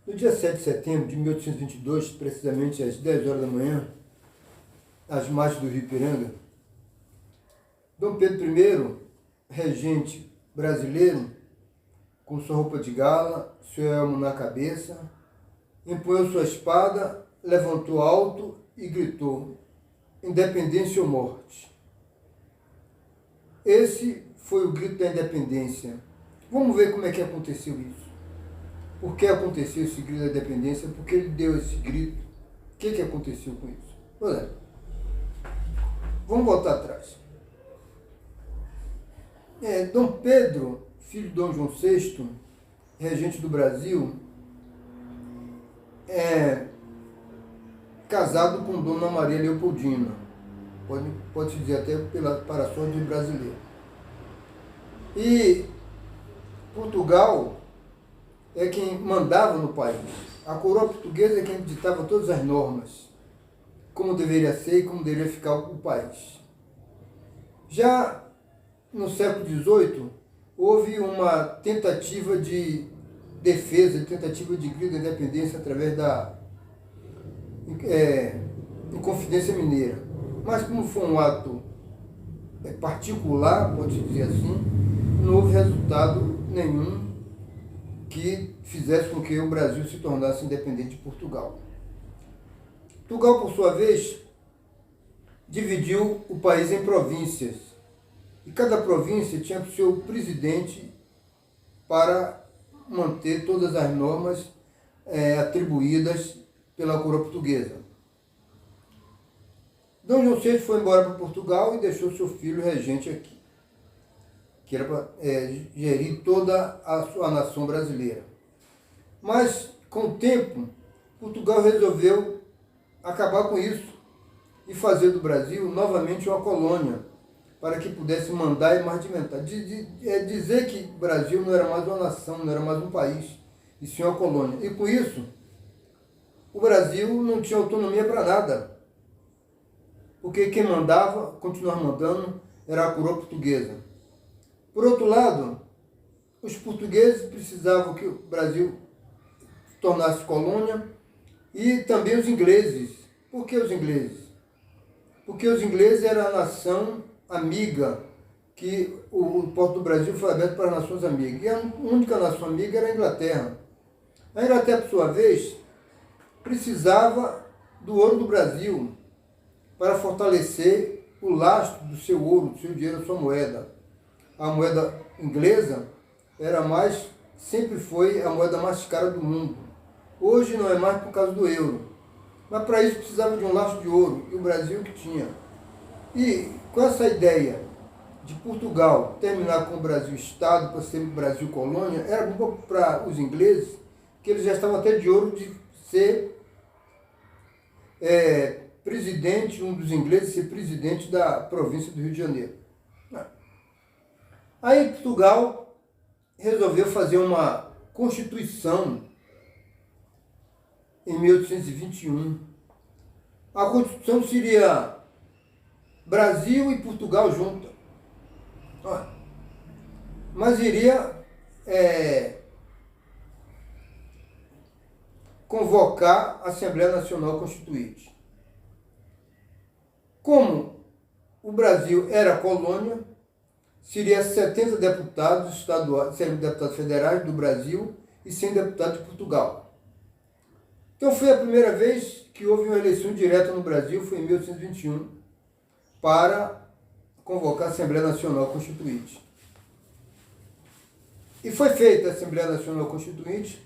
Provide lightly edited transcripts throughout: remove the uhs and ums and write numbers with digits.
No dia 7 de setembro de 1822, precisamente às 10 horas da manhã, às margens do Rio Ipiranga, Dom Pedro I, regente brasileiro, com sua roupa de gala, seu elmo na cabeça, empunhou sua espada, levantou alto e gritou: independência ou morte. Esse foi o grito da independência. Vamos ver como é que aconteceu isso. Por que aconteceu esse grito da independência? Por que ele deu esse grito? O que aconteceu com isso? Olha, vamos voltar atrás. Dom Pedro, filho de Dom João VI, regente do Brasil, casado com Dona Maria Leopoldina, pode-se dizer até para a sorte brasileira. E Portugal é quem mandava no país. A coroa portuguesa é quem ditava todas as normas, como deveria ser e como deveria ficar o país. Já no século XVIII, houve uma tentativa de defesa, tentativa de grito da independência através da Inconfidência Mineira. Mas como foi um ato particular, pode-se dizer assim, não houve resultado nenhum que fizesse com que o Brasil se tornasse independente de Portugal. Portugal, por sua vez, dividiu o país em províncias. E cada província tinha o seu presidente para manter todas as normas atribuídas pela coroa portuguesa. Dom João VI foi embora para Portugal e deixou seu filho regente aqui, que era para gerir toda a nação brasileira. Mas, com o tempo, Portugal resolveu acabar com isso e fazer do Brasil novamente uma colônia, para que pudesse mandar e mantimentar. Dizer que o Brasil não era mais uma nação, não era mais um país, e sim uma colônia. E com isso, o Brasil não tinha autonomia para nada, porque quem mandava, continuava mandando, era a coroa portuguesa. Por outro lado, os portugueses precisavam que o Brasil se tornasse colônia, e também os ingleses. Por que os ingleses? Porque os ingleses eram a nação amiga, que o porto do Brasil foi aberto para as nações amigas. E a única nação amiga era a Inglaterra. A Inglaterra, por sua vez, precisava do ouro do Brasil para fortalecer o lastro do seu ouro, do seu dinheiro, da sua moeda. A moeda inglesa sempre foi a moeda mais cara do mundo. Hoje não é mais por causa do euro. Mas para isso precisava de um lastro de ouro, e o Brasil que tinha. E com essa ideia de Portugal terminar com o Brasil Estado, para ser o Brasil colônia, era bom para os ingleses, que eles já estavam até de olho de ser presidente, um dos ingleses ser presidente da província do Rio de Janeiro. Aí Portugal resolveu fazer uma Constituição em 1821. A Constituição seria Brasil e Portugal juntos. Mas iria convocar a Assembleia Nacional Constituinte. Como o Brasil era colônia, seria 70 deputados estaduais, 100 deputados federais do Brasil e 100 deputados de Portugal. Então foi a primeira vez que houve uma eleição direta no Brasil, foi em 1821, para convocar a Assembleia Nacional Constituinte. E foi feita a Assembleia Nacional Constituinte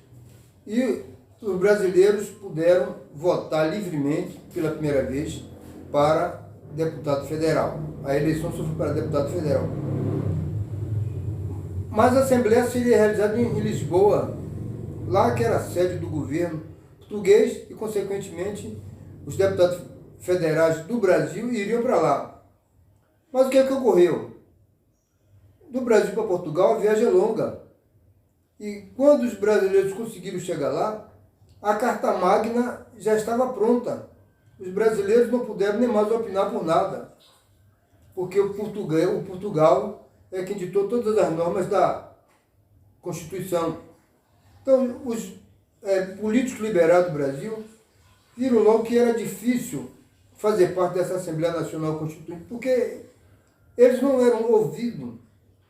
e os brasileiros puderam votar livremente pela primeira vez para deputado federal. A eleição só foi para deputado federal. Mas a Assembleia seria realizada em Lisboa, lá que era a sede do governo português, e consequentemente os deputados federais do Brasil iriam para lá. Mas o que ocorreu? Do Brasil para Portugal a viagem é longa. E quando os brasileiros conseguiram chegar lá, a Carta Magna já estava pronta. Os brasileiros não puderam nem mais opinar por nada, porque o Portugal é quem ditou todas as normas da Constituição. Então, os políticos liberais do Brasil viram logo que era difícil fazer parte dessa Assembleia Nacional Constituinte, porque eles não eram ouvidos,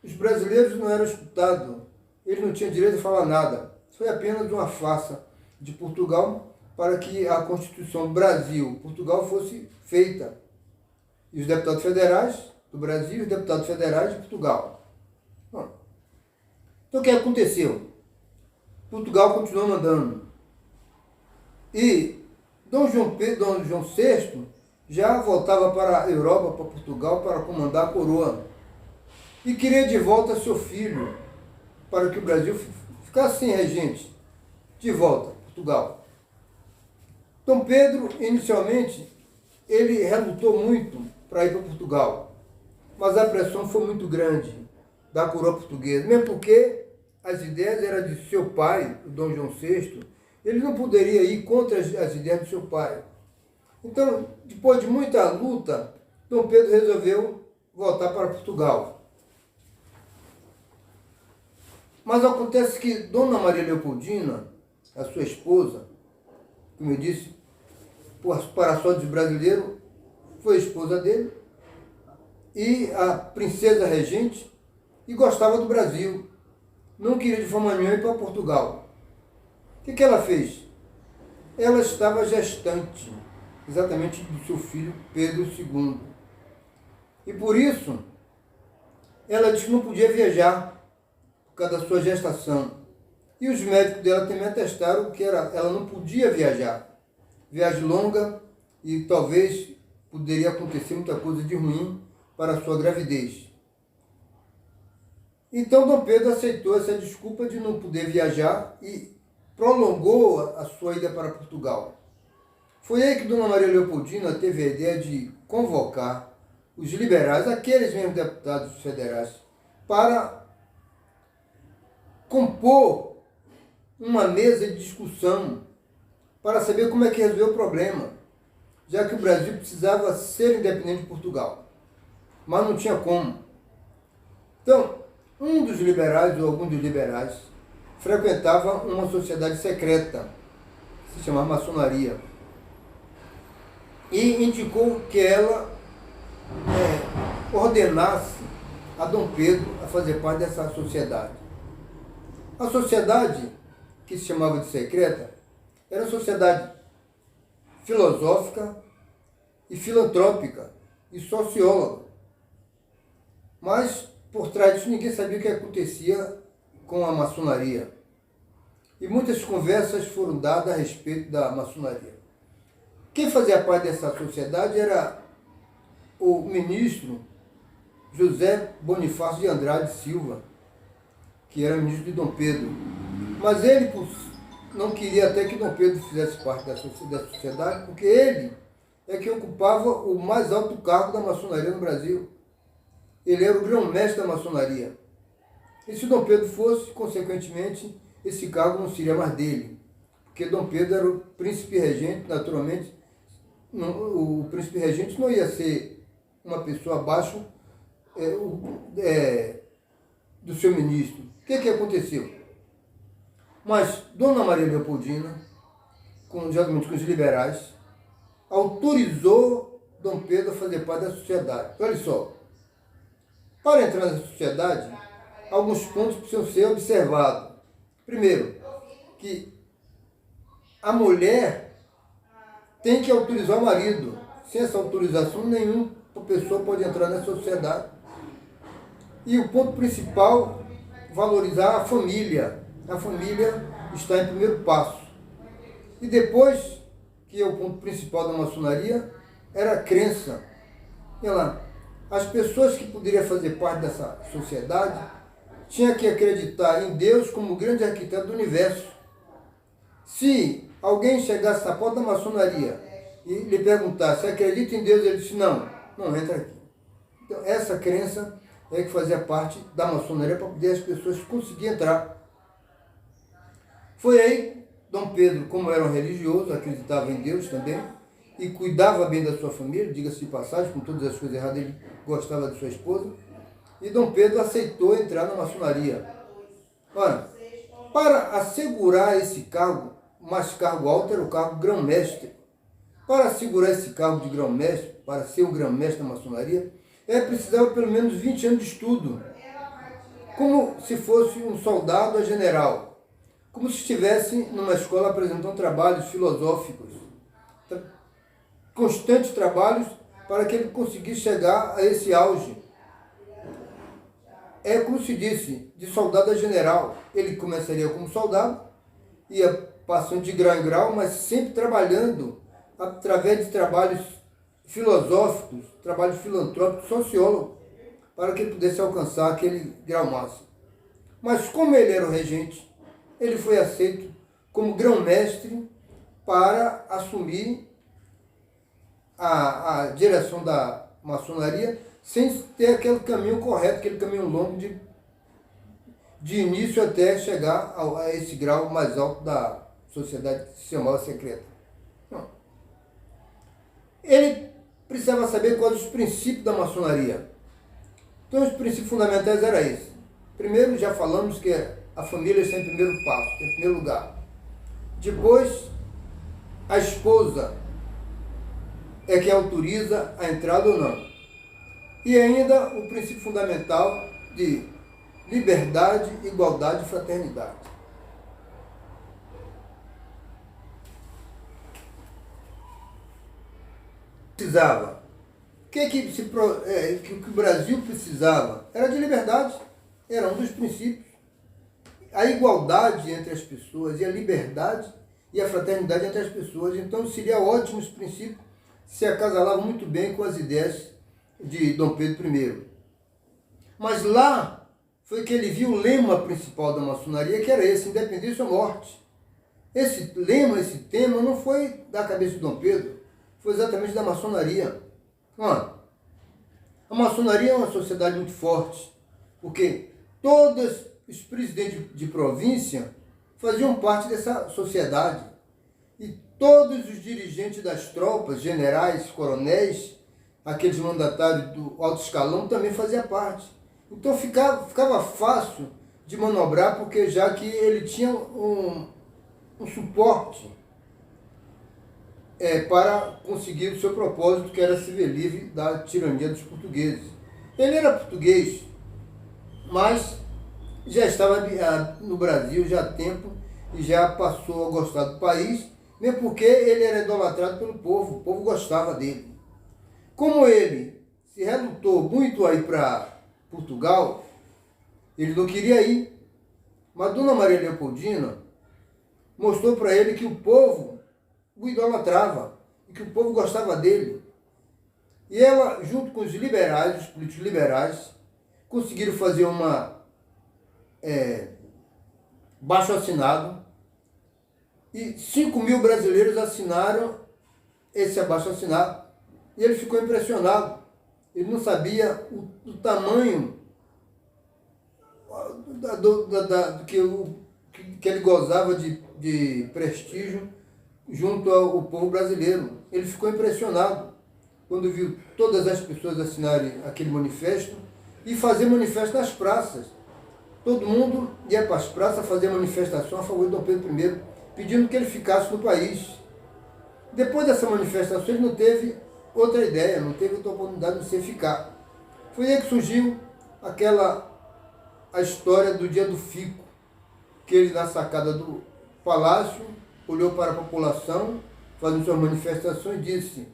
os brasileiros não eram escutados, eles não tinham direito a falar nada. Foi apenas uma farsa de Portugal para que a Constituição Brasil-Portugal fosse feita. E os deputados federais do Brasil e os deputados federais de Portugal. Bom, então o que aconteceu? Portugal continuou mandando. E Dom João VI já voltava para a Europa, para Portugal, para comandar a coroa. E queria de volta seu filho, para que o Brasil ficasse sem regente. De volta, Portugal. Dom Pedro, inicialmente, ele relutou muito para ir para Portugal. Mas a pressão foi muito grande da coroa portuguesa, mesmo porque as ideias eram de seu pai, o Dom João VI, ele não poderia ir contra as ideias do seu pai. Então, depois de muita luta, Dom Pedro resolveu voltar para Portugal. Mas acontece que Dona Maria Leopoldina, a sua esposa, como eu disse, para sorte dos brasileiros, foi a esposa dele, e a princesa regente, e gostava do Brasil. Não queria de forma nenhuma ir para Portugal. O que ela fez? Ela estava gestante, exatamente do seu filho Pedro II. E por isso, ela disse que não podia viajar por causa da sua gestação. E os médicos dela também atestaram que ela não podia viajar. Viagem longa e talvez poderia acontecer muita coisa de ruim para a sua gravidez. Então Dom Pedro aceitou essa desculpa de não poder viajar e prolongou a sua ida para Portugal. Foi aí que Dona Maria Leopoldina teve a ideia de convocar os liberais, aqueles mesmos deputados federais, para compor uma mesa de discussão para saber como é que resolveu o problema, já que o Brasil precisava ser independente de Portugal, mas não tinha como. Então, um dos liberais, ou algum dos liberais, frequentava uma sociedade secreta, que se chamava maçonaria, e indicou que ela ordenasse a Dom Pedro a fazer parte dessa sociedade. A sociedade, que se chamava de secreta, era uma sociedade filosófica e filantrópica e socióloga. Mas, por trás disso, ninguém sabia o que acontecia com a maçonaria. E muitas conversas foram dadas a respeito da maçonaria. Quem fazia parte dessa sociedade era o ministro José Bonifácio de Andrade Silva, que era ministro de Dom Pedro. Mas ele não queria até que Dom Pedro fizesse parte da sociedade, porque ele é que ocupava o mais alto cargo da maçonaria no Brasil. Ele era o grão-mestre da maçonaria. E se Dom Pedro fosse, consequentemente, esse cargo não seria mais dele. Porque Dom Pedro era o príncipe regente, naturalmente, o príncipe regente não ia ser uma pessoa abaixo do seu ministro. O que aconteceu? Mas Dona Maria Leopoldina, juntamente com os liberais, autorizou Dom Pedro a fazer parte da sociedade. Olha só, para entrar nessa sociedade, alguns pontos precisam ser observados. Primeiro, que a mulher tem que autorizar o marido. Sem essa autorização, nenhuma pessoa pode entrar nessa sociedade. E o ponto principal, valorizar a família. A família está em primeiro passo. E depois, que é o ponto principal da maçonaria, era a crença. Olha lá, as pessoas que poderiam fazer parte dessa sociedade tinham que acreditar em Deus como o grande arquiteto do universo. Se alguém chegasse na porta da maçonaria e lhe perguntasse, você acredita em Deus? Ele disse, não entra aqui. Então, essa crença é que fazia parte da maçonaria para poder as pessoas conseguirem entrar. Foi aí, Dom Pedro, como era um religioso, acreditava em Deus também, e cuidava bem da sua família, diga-se de passagem, com todas as coisas erradas, ele gostava de sua esposa, e Dom Pedro aceitou entrar na maçonaria. Ora, para assegurar esse cargo, mais cargo alto era o cargo grão-mestre. Para segurar esse cargo de grão-mestre, para ser um grão-mestre da maçonaria, precisava pelo menos 20 anos de estudo, como se fosse um soldado a general, como se estivesse numa escola apresentando trabalhos filosóficos, constantes trabalhos para que ele conseguisse chegar a esse auge. É como se disse, de soldado a general. Ele começaria como soldado, ia passando de grau em grau, mas sempre trabalhando através de trabalhos filosóficos, trabalhos filantrópicos, sociólogo, para que ele pudesse alcançar aquele grau máximo. Mas como ele era o regente, ele foi aceito como grão-mestre para assumir a direção da maçonaria, sem ter aquele caminho correto, aquele caminho longo de início até chegar a esse grau mais alto da sociedade que se chamava secreta. Não. Ele precisava saber quais os princípios da maçonaria. Então, os princípios fundamentais eram esses. Primeiro, já falamos que a família está em primeiro passo, em primeiro lugar. Depois, a esposa é quem autoriza a entrada ou não. E ainda o princípio fundamental de liberdade, igualdade e fraternidade. Precisava. O que o Brasil precisava era de liberdade, era um dos princípios. A igualdade entre as pessoas e a liberdade e a fraternidade entre as pessoas. Então seria ótimo esse princípio, se acasalava muito bem com as ideias de Dom Pedro I. Mas lá foi que ele viu o lema principal da maçonaria, que era esse: independência ou morte. Esse lema, esse tema, não foi da cabeça de Dom Pedro, foi exatamente da maçonaria. A maçonaria é uma sociedade muito forte, porque todos os presidentes de província faziam parte dessa sociedade. E todos os dirigentes das tropas, generais, coronéis, aqueles mandatários do alto escalão, também faziam parte. Então ficava fácil de manobrar, porque já que ele tinha um suporte para conseguir o seu propósito, que era se ver livre da tirania dos portugueses. Ele era português, mas já estava no Brasil já há tempo e já passou a gostar do país, mesmo porque ele era idolatrado pelo povo, o povo gostava dele. Como ele se relutou muito a ir para Portugal, ele não queria ir, mas Dona Maria Leopoldina mostrou para ele que o povo o idolatrava e que o povo gostava dele. E ela, junto com os liberais, os políticos liberais, conseguiram fazer uma abaixo-assinado, e 5.000 brasileiros assinaram esse abaixo-assinado. E ele ficou impressionado. Ele não sabia o tamanho do que ele gozava de prestígio junto ao povo brasileiro. Ele ficou impressionado quando viu todas as pessoas assinarem aquele manifesto e fazer manifesto nas praças. Todo mundo ia para as praças fazer manifestação a favor de Dom Pedro I, pedindo que ele ficasse no país. Depois dessa manifestação, ele não teve outra ideia, não teve outra oportunidade de se ficar. Foi aí que surgiu a história do dia do fico, que ele, na sacada do palácio, olhou para a população, fazendo suas manifestações, e disse: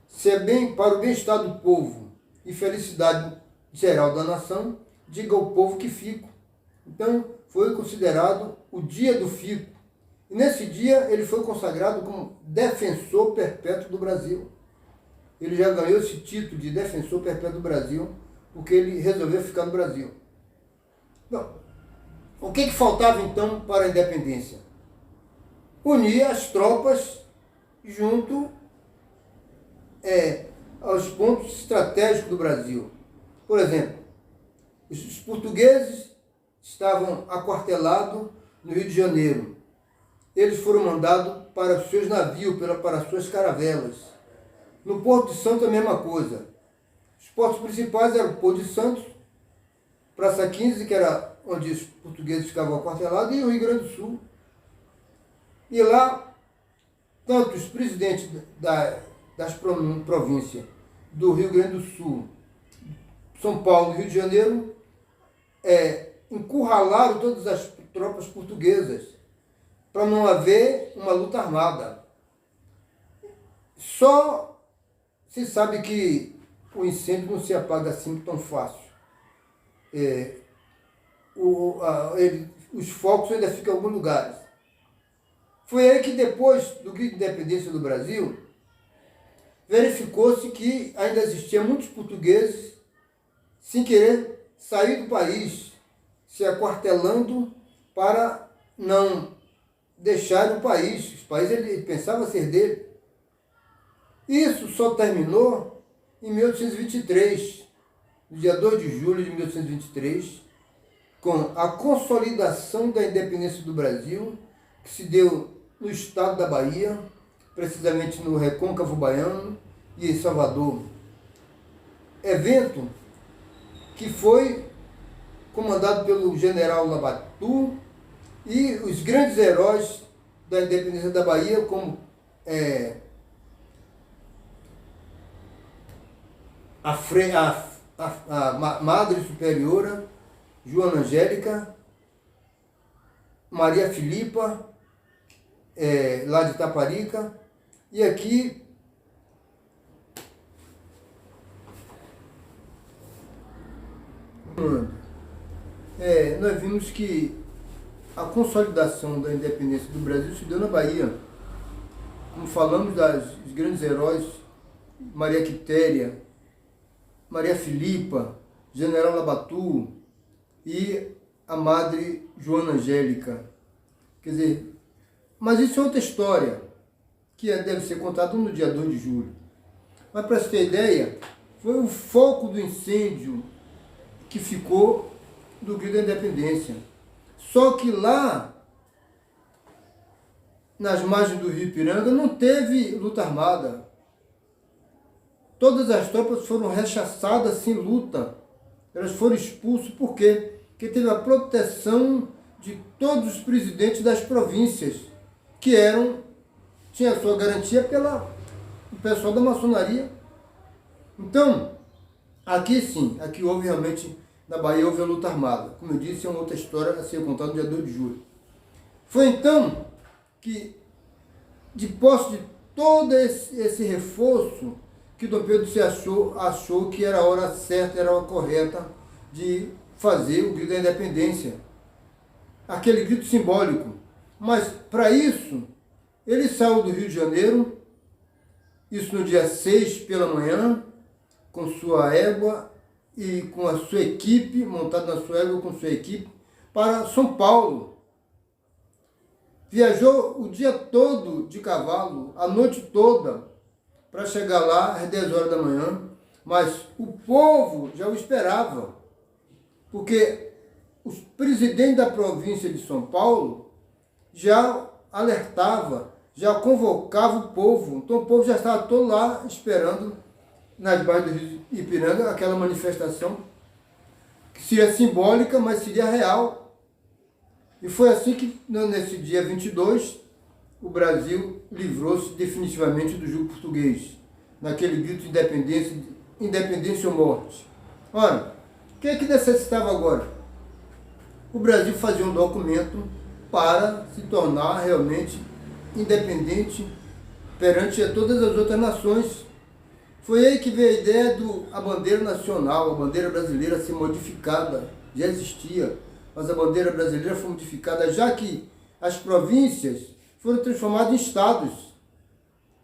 se é bem para o bem-estar do povo e felicidade geral da nação, diga ao povo que fico. Então, foi considerado o dia do fico. E nesse dia, ele foi consagrado como defensor perpétuo do Brasil. Ele já ganhou esse título de defensor perpétuo do Brasil, porque ele resolveu ficar no Brasil. Bom, o que faltava então para a independência? Unir as tropas junto aos pontos estratégicos do Brasil. Por exemplo, os portugueses estavam aquartelados no Rio de Janeiro. Eles foram mandados para os seus navios, para as suas caravelas. No Porto de Santos, a mesma coisa. Os portos principais eram o Porto de Santos, Praça 15, que era onde os portugueses ficavam aquartelados, e o Rio Grande do Sul. E lá, tanto os presidentes das províncias do Rio Grande do Sul, São Paulo e Rio de Janeiro, encurralaram todas as tropas portuguesas para não haver uma luta armada. Só se sabe que o incêndio não se apaga assim tão fácil. Os focos ainda ficam em alguns lugares. Foi aí que depois do grito de independência do Brasil, verificou-se que ainda existiam muitos portugueses sem querer sair do país, se aquartelando para não deixar o país. Os países ele pensava ser dele. Isso só terminou em 1823, no dia 2 de julho de 1823, com a consolidação da independência do Brasil, que se deu no estado da Bahia, precisamente no Recôncavo Baiano e em Salvador. Evento que foi comandado pelo general Labatu e os grandes heróis da independência da Bahia, como a Madre Superiora, Joana Angélica, Maria Filipa, lá de Taparica, e aqui nós vimos que a consolidação da independência do Brasil se deu na Bahia. Como falamos dos grandes heróis, Maria Quitéria, Maria Filipa, General Labatu e a Madre Joana Angélica. Quer dizer, mas isso é outra história, que deve ser contada no dia 2 de julho. Mas para você ter ideia, foi o foco do incêndio que ficou do grito da independência. Só que lá, nas margens do Rio Ipiranga, não teve luta armada. Todas as tropas foram rechaçadas sem luta. Elas foram expulsas. Por quê? Porque teve a proteção de todos os presidentes das províncias, que tinha a sua garantia pelo pessoal da maçonaria. Então, aqui sim, aqui houve realmente, na Bahia houve a luta armada. Como eu disse, é uma outra história a ser contada no dia 2 de julho. Foi então que, de posse de todo esse reforço, que Dom Pedro se achou que era a hora certa, era a hora correta de fazer o grito da independência. Aquele grito simbólico. Mas, para isso, ele saiu do Rio de Janeiro, isso no dia 6 pela manhã, com sua égua e com a sua equipe, montado na sua égua com sua equipe, para São Paulo. Viajou o dia todo de cavalo, a noite toda, para chegar lá às 10 horas da manhã, mas o povo já o esperava, porque os presidentes da província de São Paulo já alertava, já convocava o povo. Então o povo já estava todo lá esperando, nas bairros do Rio Ipiranga, aquela manifestação que seria simbólica, mas seria real. E foi assim que, nesse dia 22, o Brasil livrou-se definitivamente do jugo português, naquele grito de independência, independência ou morte. Ora, o que é que necessitava agora? O Brasil fazia um documento para se tornar realmente independente perante a todas as outras nações. Foi aí que veio a ideia a bandeira nacional, a bandeira brasileira ser modificada. Já existia, mas a bandeira brasileira foi modificada, já que as províncias foram transformadas em estados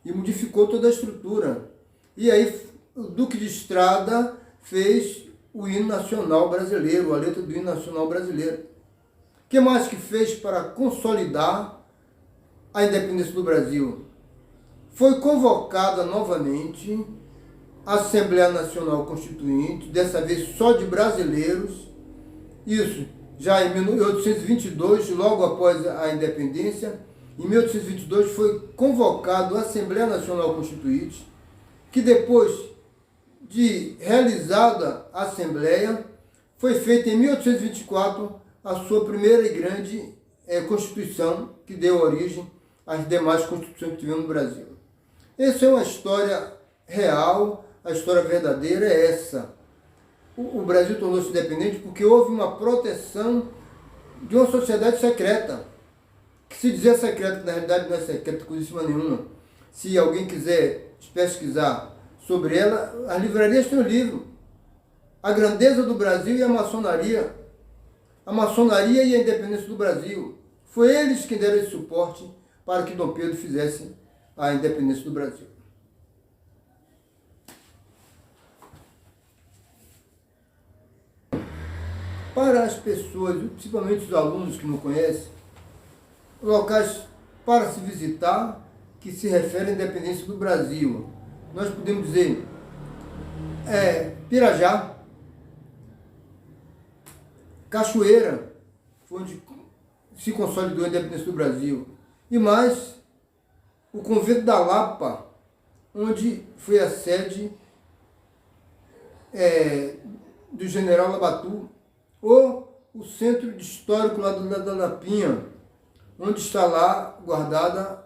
e modificou toda a estrutura. E aí o Duque de Estrada fez o hino nacional brasileiro, a letra do hino nacional brasileiro. O que mais que fez para consolidar a independência do Brasil? Foi convocada novamente a Assembleia Nacional Constituinte, dessa vez só de brasileiros, isso já em 1822, logo após a independência. Em 1822 foi convocado a Assembleia Nacional Constituinte, que depois de realizada a Assembleia, foi feita em 1824 a sua primeira e grande Constituição, que deu origem as demais constituições que tivemos no Brasil. Essa é uma história real, a história verdadeira é essa. O Brasil tornou-se independente porque houve uma proteção de uma sociedade secreta, que se dizia secreta, que na realidade não é secreta coisíssima nenhuma. Se alguém quiser pesquisar sobre ela, as livrarias têm um livro. A grandeza do Brasil e a maçonaria. A maçonaria e a independência do Brasil. Foi eles que deram esse suporte para que Dom Pedro fizesse a independência do Brasil. Para as pessoas, principalmente os alunos que não conhecem, locais para se visitar que se referem à independência do Brasil. Nós podemos dizer Pirajá, Cachoeira, foi onde se consolidou a independência do Brasil. E mais, o Convento da Lapa, onde foi a sede do general Labatu, ou o Centro Histórico lá da Lapinha, onde está lá guardada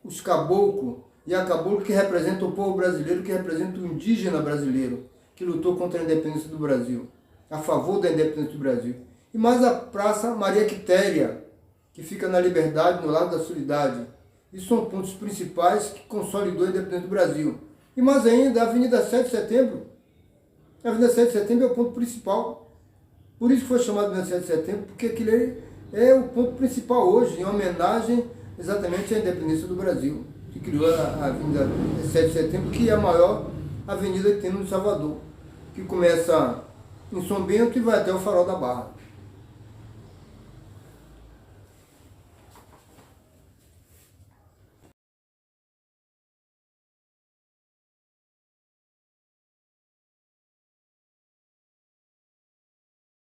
os caboclos, e a caboclo que representa o povo brasileiro, que representa o indígena brasileiro, que lutou contra a independência do Brasil, a favor da independência do Brasil. E mais a Praça Maria Quitéria, que fica na Liberdade, no Largo da Solidade. Isso são pontos principais que consolidou a independência do Brasil. E mais ainda, a Avenida 7 de Setembro. A Avenida 7 de Setembro é o ponto principal. Por isso foi chamado de 7 de Setembro, porque aquele é o ponto principal hoje, em homenagem exatamente à independência do Brasil, que criou a Avenida 7 de Setembro, que é a maior avenida que tem no Salvador, que começa em São Bento e vai até o Farol da Barra.